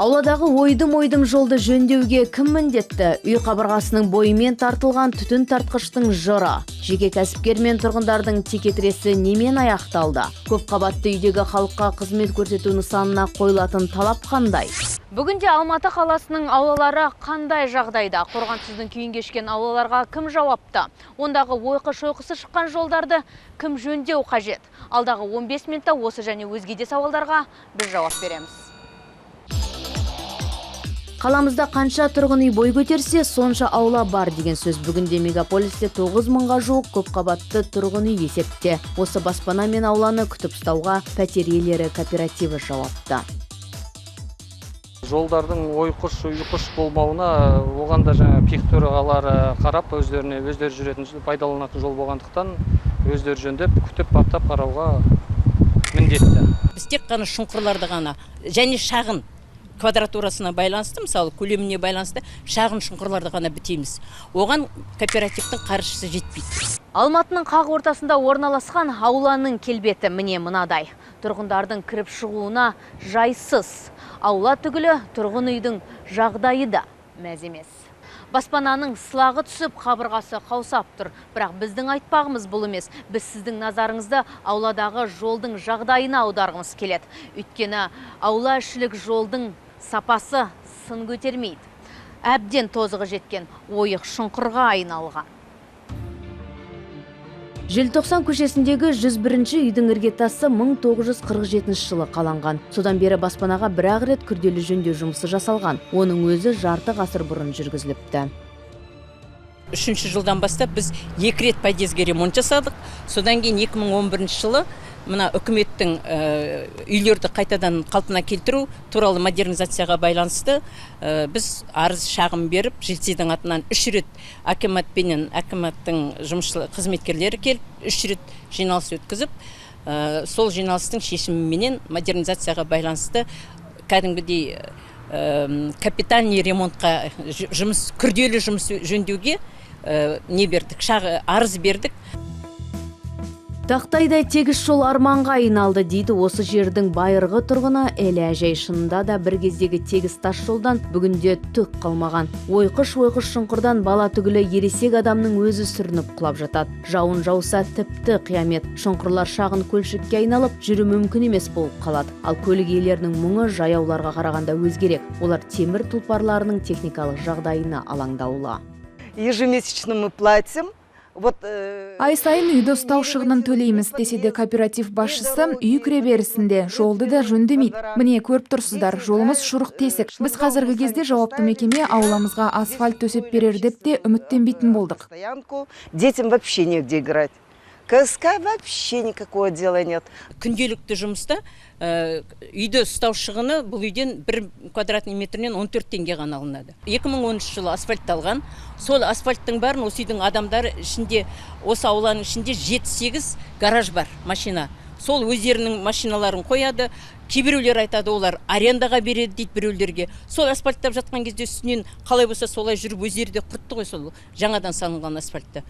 Ауладағы ойдым жолды жөндеуге кім міндетті? Үй қабырғасының бойымен тартылған түтін тартқыштың жыры. Жеке кәсіпкер мен тұрғындардың текетіресі немен аяқталды? Көп қабатты үйдегі халыққа қызмет көрсету нысанына қойылатын талап қандай? Бүгінде Алматы қаласының аулалары қандай жағдайда? Қорғансыздың күйін кешкен аулаларға кім жауапты? Ондағы ойқы-шойқысы шыққан жолдарды кім жөндеу қажет? Алдағы 15 минутта осы және өзге де сауалдарға біз жауап береміз. Қаламызда қанша тұрғын үй бой көтерсе, сонша аула бар деген сөз. Бүгінде мегаполисте 9 мыңға жуық көпқабатты тұрғын үй есепте. Осы баспана мен ауланы күтіп ұстауға пәтер иелері кооперативі жауапты. Жолдардың ойқыш болмауына оған да жаңа пихтөрағалары қарап, өздері жүретін пайдаланатын жол болғандықтан өздері жөндеп, күтіп баптап қарауға міндетті. Біз тек қана шұңқырларды ғана және шағын квадратурасына байланысты, мысалы көлеміне байланысты шағын шұңқырларды ғана бітеміз. Оған кооперативтің қаржысы жетпейді. Алматының қақ ортасында орналасқан ауланың келбеті міне мынадай. Тұрғындардың кіріп шығуына жайсыз. Аула түгілі тұрғын үйдің жағдайы да мәз емес. Баспананың сылағы түсіп, қабырғасы қаусап тұр. Бірақ біздің айтпағымыз бұл емес. Біз сіздің назарыңызды ауладағы жолдың жағдайына аударғымыз келеді. Өйткені аула ішілік жолдың сапасы сын көтермейді. Әбден тозығы жеткен ойық шұңқырға айналған. Желтоқсан көшесіндегі 101-ші үйдің іргетасы 1947 жылы қаланған. Содан бері баспанаға бір-ақ рет күрделі жөндеу жұмысы жасалған. Оның өзі жарты ғасыр бұрын жүргізіліпті. 3-ші жылдан бастап біз 2 рет подъездге ремонт жасадық. Содан кейін 2011 жылы мына үкіметтің үйлерді қайтадан қалпына келтіру туралы модернизацияға байланысты біз арыз шағым беріп, жилсидің атынан 3 рет акиматпенен акиматтың жұмысшы қызметкерлері келіп, 3 рет жиналыс өткізіп, сол жиналыстың шешіміменен модернизацияға байланысты кәдімгідей капитальный ремонтқа күрделі жұмыс жөндеуге не бердік, арыз бердік. Тақтайдай тегіс жол арманға айналды дейді осы жердің байырғы тұрғыны Әлі әжей. Шынында да бір кездегі тегіс тас жолдан бүгінде түк қалмаған. Ойқыш шұңқырдан бала түгілі ересек адамның өзі сүрініп құлап жатады. Жауын жауса тіпті қиямет. Шұңқырлар шағын көлшікке айналып, жүру мүмкін емес болып қалады. Ал көлік иелерінің мұңы жаяуларға қарағанда өзгерек. Олар темір тұлпарларының техникалық жағдайына алаңдаулы. Ежемесячно мы платим. Ай сайын үйді ұстау шығынын төлейміз десе де кооператив басшысы үй кіреберісінде жолды да жөндемейді. Міне көріп тұрсыздар, жолымыз шұрық тесік. Біз қазіргі кезде жауапты мекеме ауламызға асфальт төсеп берер деп те үміттенбейтін болдық. Детям вообще негде играть. КСК вообще никакого дела нет. Күнделікті жұмыста үйді ұстау шығыны бұл үйден 1 квадратный метрінен 14 теңге ғана алынады. 2013 жылы асфальтталған. Сол асфальттың барын осы үйдің адамдары ішінде, осы ауланың ішінде 7-8 гараж бар, машина. Сол өздерінің машиналарын қояды. Кейбіреулер айтады, олар арендаға береді дейді біреулерге. Сол асфальттап жатқан кезде үстінен қалай болса солай жүріп өздері де құртты ғой сол жаңадан салынған асфальтты.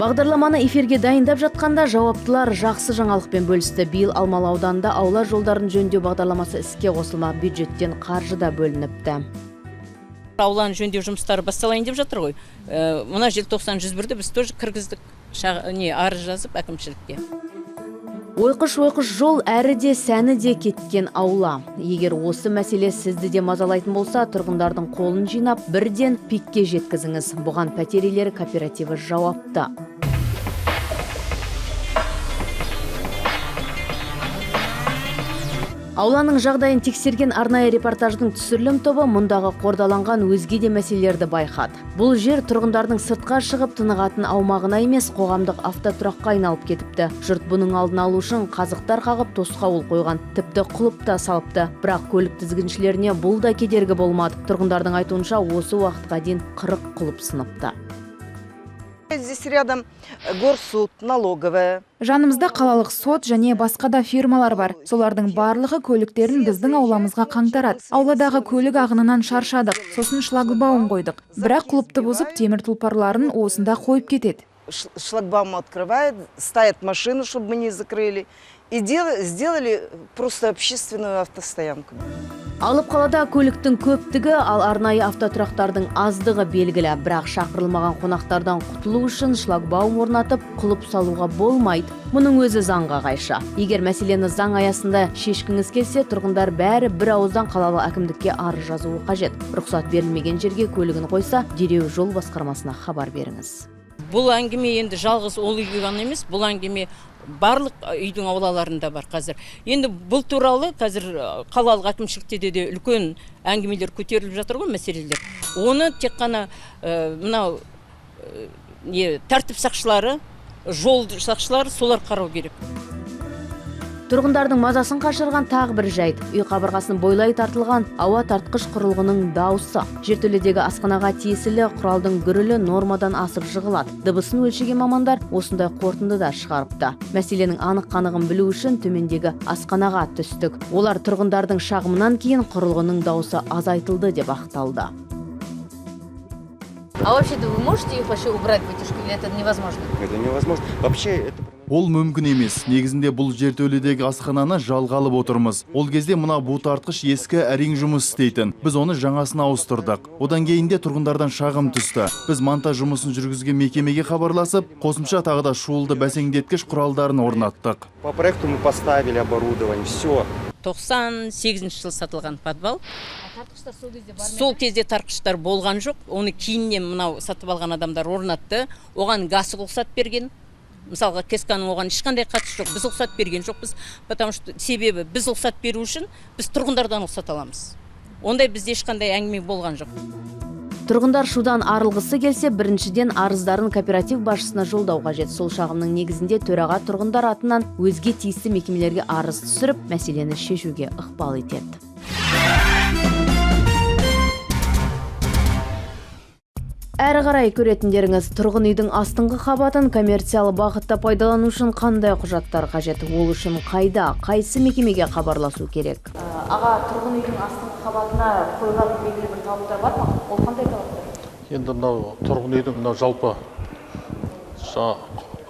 Бағдарламаны эфирге дайындап жатқанда жауаптылар жақсы жаңалықпен бөлісті. Биыл Алмалы ауданында аула жолдарын жөндеу бағдарламасы іске қосылмақ, бюджеттен қаржы да бөлініпті. Ауланы жөндеу жұмыстары басталайын деп жатыр ғой. Мына желтоқсан 101-ді біз тоже кіргіздік, арыз жазып әкімшілікке. Ойқыш жол әрі де сәні де кеткен аула. Егер осы мәселе сізді де мазалайтын болса, тұрғындардың қолын жинап, бірден пикке жеткізіңіз. Бұған пәтер иелері кооперативі жауапты. Ауланың жағдайын тексерген арнайы репортаждың түсірілім тобы мұндағы қордаланған өзге де мәселелерді байқады. Бұл жер тұрғындардың сыртқа шығып тынығатын аумағына емес, қоғамдық автотұраққа айналып кетіпті. Жұрт бұның алдын алу үшін қазықтар қағып тосқауыл қойған, тіпті құлып та салыпты. Бірақ көлік тізгіншілеріне бұл да кедергі болмады. Тұрғындардың айтуынша осы уақытқа дейін 40 құлып сыныпты. Здесь рядом горсуд, налоговая. Жанымызда қалалық сот және басқа да фирмалар бар. Солардың барлығы көліктерін біздің ауламызға қаңтарады. Ауладағы көлік ағынынан шаршадық, сосын шлагбаум қойдық. Бірақ клубты бұзып темір тұлпарларын осында қойып кетеді. Шлагбаум открывает, ставят машину, чтобы мы не закрыли. И сделали просто общественную автостоянку. Алып қалада көліктің көптігі, ал арнайы автотұрақтардың аздығы белгілі. Бірақ шақырылмаған қонақтардан құтылу үшін шлагбаум орнатып, құлып салуға болмайды. Мұның өзі заңға қайшы. Егер мәселені заң аясында шешкіңіз келсе, тұрғындар бәрі бір ауыздан қалалық әкімдікке арыз жазуы қажет. Рұқсат берілмеген жерге көлігін қойса, дереу жол басқармасына хабар беріңіз. Бұл әңгіме енді жалғыз ол үйге ғана емес, бұл әңгіме барлық үйдің аулаларында бар қазір. Енді бұл туралы қазір қалалық әкімшілікте де үлкен әңгімелер көтеріліп жатыр ғой, мәселелер. Оны тек қана мынау тәртіп сақшылары, жол сақшылары солар қарау керек. Тұрғындардың мазасын қашырған тағы бір жайт. Үй қабырғасын бойлай тартылған ауа тартқыш құрылғының дауысы. Жертөледегі асханаға тиесілі құралдың гүрілі нормадан асып жығылады. Дыбысын өлшеген мамандар осындай қорытынды да шығарыпты. Мәселенің анық-қанығын білу үшін төмендегі асханаға түстік. Олар тұрғындардың шағымынан кейін құрылғының дауысы азайтылды деп ақталды. А вообще-то вы можете их вообще убрать, вытяжку, или это невозможно? Это невозможно. Вообще это... Ол мүмкін емес. Негізінде бұл жертөледегі асхананы жалға алып отырмыз. Ол кезде мына бутартқыш ескі әрең жұмыс істейтін. Біз оны жаңасына ауыстырдық. Одан кейін де тұрғындардан шағым түсті. Біз монтаж жұмысын жүргізген мекемеге хабарласып, қосымша тағы да шуылды бәсеңдеткіш құралдарын орнаттық. По проекту мы поставили оборудование, все. 98 жыл сатылған подвал. Сол кезде тартқыштар болған жоқ. Оны кейіннен мынау сатып алған адамдар орнатты. Оған газ рұқсат берген. Мысалға Кесканың оған ешқандай қатысы жоқ. Біз рұқсат берген жоқпыз. Потому что себебі біз рұқсат беру үшін біз тұрғындардан рұқсат аламыз. Ондай бізде ешқандай әңгіме болған жоқ. Тұрғындар шудан арылғысы келсе, біріншіден арыздарын кооператив басшысына жолдау қажет. Сол шағымның негізінде төраға тұрғындар атынан өзге тиісті мекемелерге арыз түсіріп, мәселені шешуге ықпал етеді. Әрі қарай көретіндеріңіз, тұрғын үйдің астыңғы қабатын коммерциялы бағытта пайдалану үшін қандай құжаттар қажет? Ол үшін қайда, қайсы мекемеге хабарласу керек? Аға, тұрғын үйдің астыңғы қабатына қойған белгілі бір талаптар бар ма? Ол қандай талаптар? Енді мынау тұрғын үйдің мынау жалпы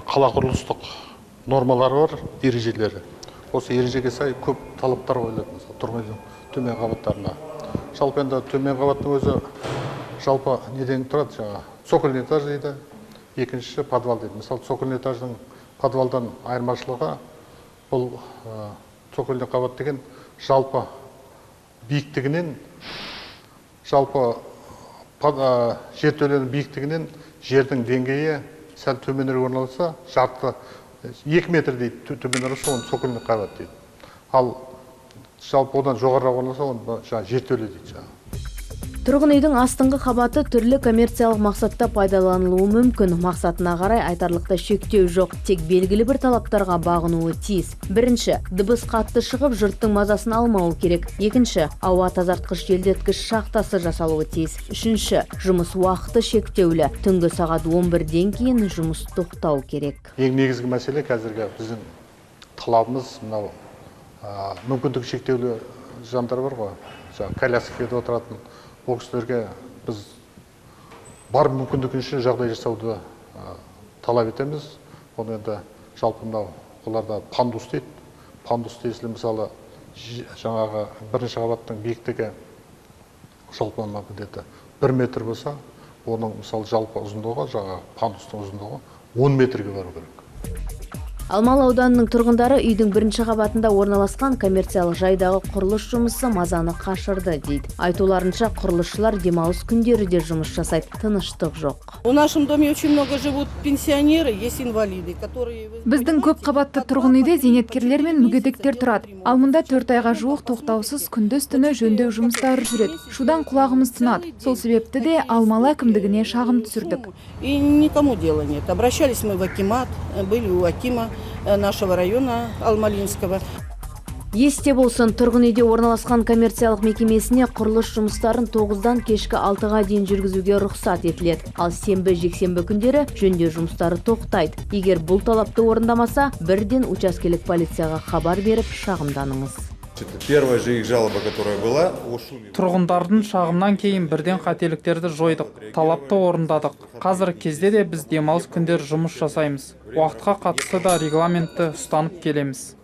қала құрылыстық нормалары бар, ережелері. Осы ережеге сай көп талаптар қойылады, мысалы тұрғын үйдің төмен қабаттарына. Жалпы енді төмен қабаттың өзі жалпы неден тұрады, жаңа цокольный этаж дейді, екіншісі подвал дейді. Мысалы цокольный этаждың подвалдан айырмашылығы, бұл цокольный қабат деген жалпы биіктігінен, жалпы жертөленің биіктігінен жердің деңгейі сәл төменірек орналасса, жарты 2 метр дейді, төменірек оны цокольный қабат дейді. Ал жалпы одан жоғарырақ орналасса, оны жертөле дейді. Тұрғын үйдің астыңғы қабаты түрлі коммерциялық мақсатта пайдаланылуы мүмкін. Мақсатына қарай айтарлықта шектеу жоқ, тек белгілі бір талаптарға бағынуы тиіс. Бірінші, дыбыс қатты шығып, жұрттың мазасын алмауы керек. Екінші, ауа тазартқыш желдеткіш шахтасы жасалуы тиіс. Үшінші, жұмыс уақыты шектеулі. Түнгі сағат 11-ден кейін жұмыс тоқтау керек. Ең негізгі мәселе қазіргі біздің талабымыз мынау мүмкіндік шектеулі жандар бар ғой, коляскада отыратын. Ол кісілерге біз бар мүмкіндігінше жағдай жасауды талап етеміз. Оны енді жалпы мынау оларда пандус дейді. Пандус тесілі мысалы жаңағы бірінші қабаттың биіктігі жалпы где-то 1 метр болса, оның мысалы жалпы ұзындығы, жаңағы пандустың ұзындығы 10 метрге бару керек. Алмалы ауданының тұрғындары үйдің бірінші қабатында орналасқан коммерциялық жайдағы құрылыс жұмысы мазаны қашырды дейді. Айтуларынша құрылысшылар демалыс күндері де жұмыс жасайды, тыныштық жоқ. В нашем доме очень много живут пенсионеры, есть инвалиды, которые... Біздің көп қабатты тұрғын үйде зейнеткерлер мен мүгедектер тұрады. Ал мұнда 4 айға жуық тоқтаусыз күндіз-түні жөндеу жұмыстары жүреді. Шудан құлағымыз тынады. Сол себепті де Алмалы әкімдігіне шағым түсірдік. И никому дела нет. Обращались мы в акимат, были у акима нашего района Алмалинского. Есте болсын, тұрғын үйде орналасқан коммерциялық мекемесіне құрылыс жұмыстарын 9-дан кешкі 6-ға дейін жүргізуге рұқсат етіледі. Ал сенбі-жексенбі күндері жөндеу жұмыстары тоқтайды. Егер бұл талапты орындамаса, бірден учаскелік полицияға хабар беріп шағымданыңыз. Первая же их жалоба, которая была, тұрғындардың шағымнан кейін бірден қателіктерді жойдық, талапты орындадық. Қазір кезде де біз демалыс күндер жұмыс жасаймыз. Уақытқа қатысты да регламентті ұстанып келеміз.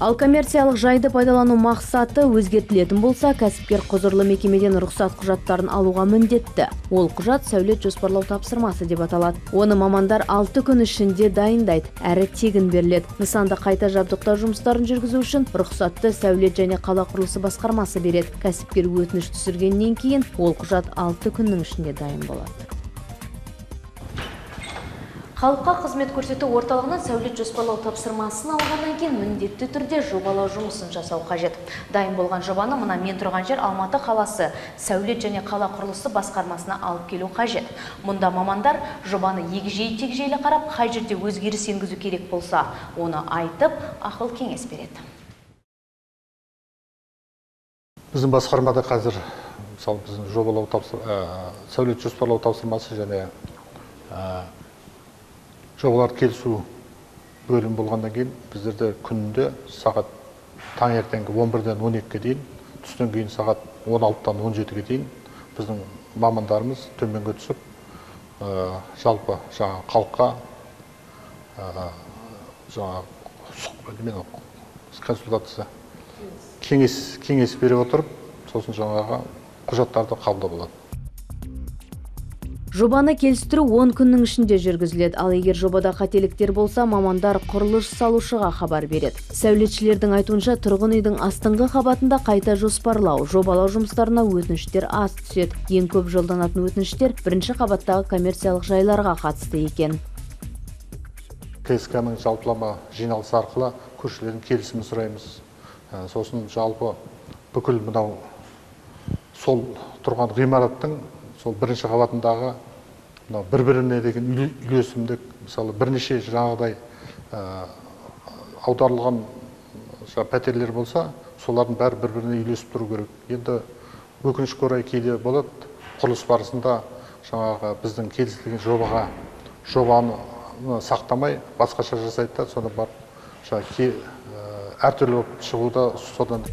Ал коммерциялық жайды пайдалану мақсаты өзгертілетін болса, кәсіпкер құзырлы мекемеден рұқсат құжаттарын алуға міндетті. Ол құжат сәулет жоспарлау тапсырмасы деп аталады. Оны мамандар 6 күн ішінде дайындайды, әрі тегін беріледі. Нысанды қайта жабдықтау жұмыстарын жүргізу үшін рұқсатты сәулет және қала құрылысы басқармасы береді. Кәсіпкер өтініш түсіргеннен кейін ол құжат 6 күннің ішінде дайын болады. Халыққа қызмет көрсету орталығынан сәулет жоспарлау тапсырмасын алғаннан кейін міндетті түрде жобалау жұмысын жасау қажет. Дайын болған жобаны мына мен тұрған жер Алматы қаласы сәулет және қала құрылысы басқармасына алып келу қажет. Мұнда мамандар жобаны егжей-тегжейлі қарап, қай жерде өзгеріс енгізу керек болса, оны айтып, ақыл кеңес береді. Біздің басқармада қазір мысалы біздің сәулет жоспарлау тапсырмасы және жобалар келісу бөлім болғаннан кейін біздерде күнінде сағат таңертеңгі 11-ден 12-ге дейін, түстен кейін сағат 16-дан 17-ге дейін біздің мамандарымыз төменге түсіп, жалпы халыққа консультация кеңес бере отырып, сосын құжаттарды қабылдап алады. Жобаны келістіру 10 күннің ішінде жүргізіледі. Ал егер жобада қателіктер болса, мамандар құрылыс салушыға хабар береді. Сәулетшілердің айтуынша, тұрғын үйдің астыңғы қабатында қайта жоспарлау, жобалау жұмыстарына өтініштер аз түседі. Ең көп жолданатын өтініштер бірінші қабаттағы коммерциялық жайларға қатысты екен. КСК-ның жалпылама жиналысы арқылы көршілердің келісімін сұраймыз. Сосын жалпы бүкіл мынау сол тұрған ғимараттың сол бірінші қабатындағы бір-біріне деген үйлесімдік, мысалы бірнеше жаңағыдай аударылған пәтерлер болса, солардың бәрі бір-біріне үйлесіп тұру керек. Енді өкінішке орай кейде болады, құрылыс барысында жаңағы біздің келісілген жобаны сақтамай, басқаша жасайды да, соны барып әртүрлі болып шығуда содан.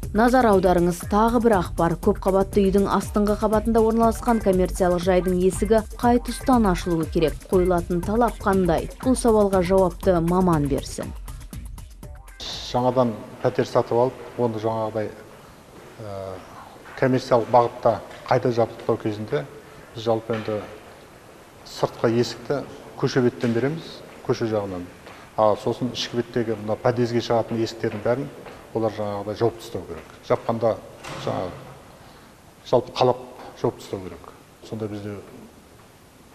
Назар аударыңыз, тағы бір ақпар. Көп қабатты үйдің астыңғы қабатында орналасқан коммерциялық жайдың есігі қай тұстан ашылуы керек? Қойылатын талап қандай? Бұл сауалға жауапты маман берсін. Жаңадан пәтер сатып алып, оны жаңағыдай коммерциялық бағытта қайта жабдықтау кезінде біз жалпы енді сыртқы есікті көше беттен береміз, көше жағынан. Сосын ішкі беттегі подъезге шығатын есіктердің бәрін олар жаңағыдай жауып тастау керек. Жапқанда жалпы қалап жауып тастау керек. Сонда бізде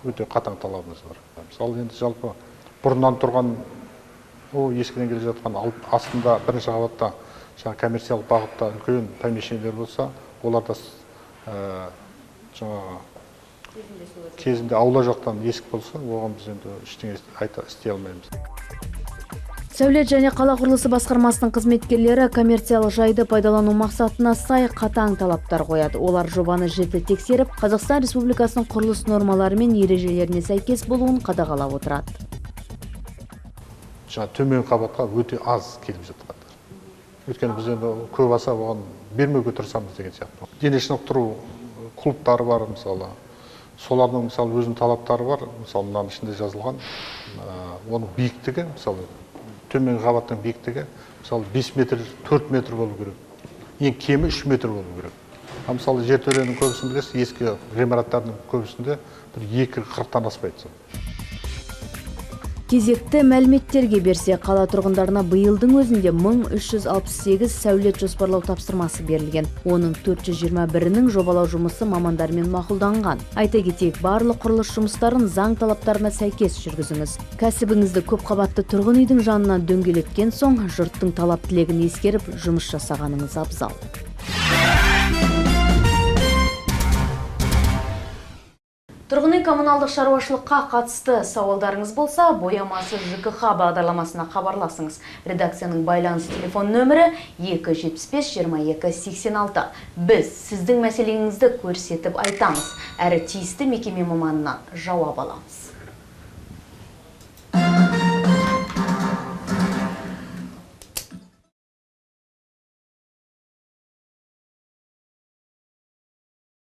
өте қатаң талабымыз бар. Мысалы енді жалпы бұрыннан тұрған ескіден келе жатқан астында бірінші қабатта коммерциялық бағытта үлкен помещениелер болса, оларда жаңағы кезінде аула жақтан есік болса, оған біз енді ештеңе істей алмаймыз. Сәулет және қала құрылысы басқармасының қызметкерлері коммерциялық жайды пайдалану мақсатына сай қатаң талаптар қояды. Олар жобаны жіті тексеріп, Қазақстан Республикасының құрылыс нормалары мен ережелеріне сәйкес болуын қадағалап отырады. Төмен қабатқа өте аз келіп жатқандар. Өйткені біз енді көп аса оған бермеуге тырысамыз деген сияқты. Дене шынықтыру клубтары бар, мысалы. Солардың мысалы өзінің талаптары бар. Мысалы мынаның ішінде жазылған, оның биіктігі, мысалы төмен қабаттың биіктігі, мысалы 5 метр, 4 метр болу керек. Ең кемі 3 метр болу керек. Мысалы жертөленің көбісін білесіз, ескі ғимараттардың көбісінде 2-40-тан аспайды. Кезекті мәліметтерге берсе, қала тұрғындарына биылдың өзінде 1368 сәулет жоспарлау тапсырмасы берілген. Оның 421-інің жобалау жұмысы мамандармен мақұлданған. Айта кетейік, барлық құрылыс жұмыстарын заң талаптарына сәйкес жүргізіңіз. Кәсібіңізді көп қабатты тұрғын үйдің жанынан дөңгелеткен соң, жұрттың талап тілегін ескеріп, жұмыс жасағаныңыз абзал. Тұрғын үй коммуналдық шаруашылыққа қатысты сауалдарыңыз болса, боямасы ЖКХ бағдарламасына хабарласыңыз. Редакцияның байланыс телефон нөмірі 275-22-86. Біз сіздің мәселеңізді көрсетіп айтамыз, әрі тиісті мекеме маманынан жауап аламыз.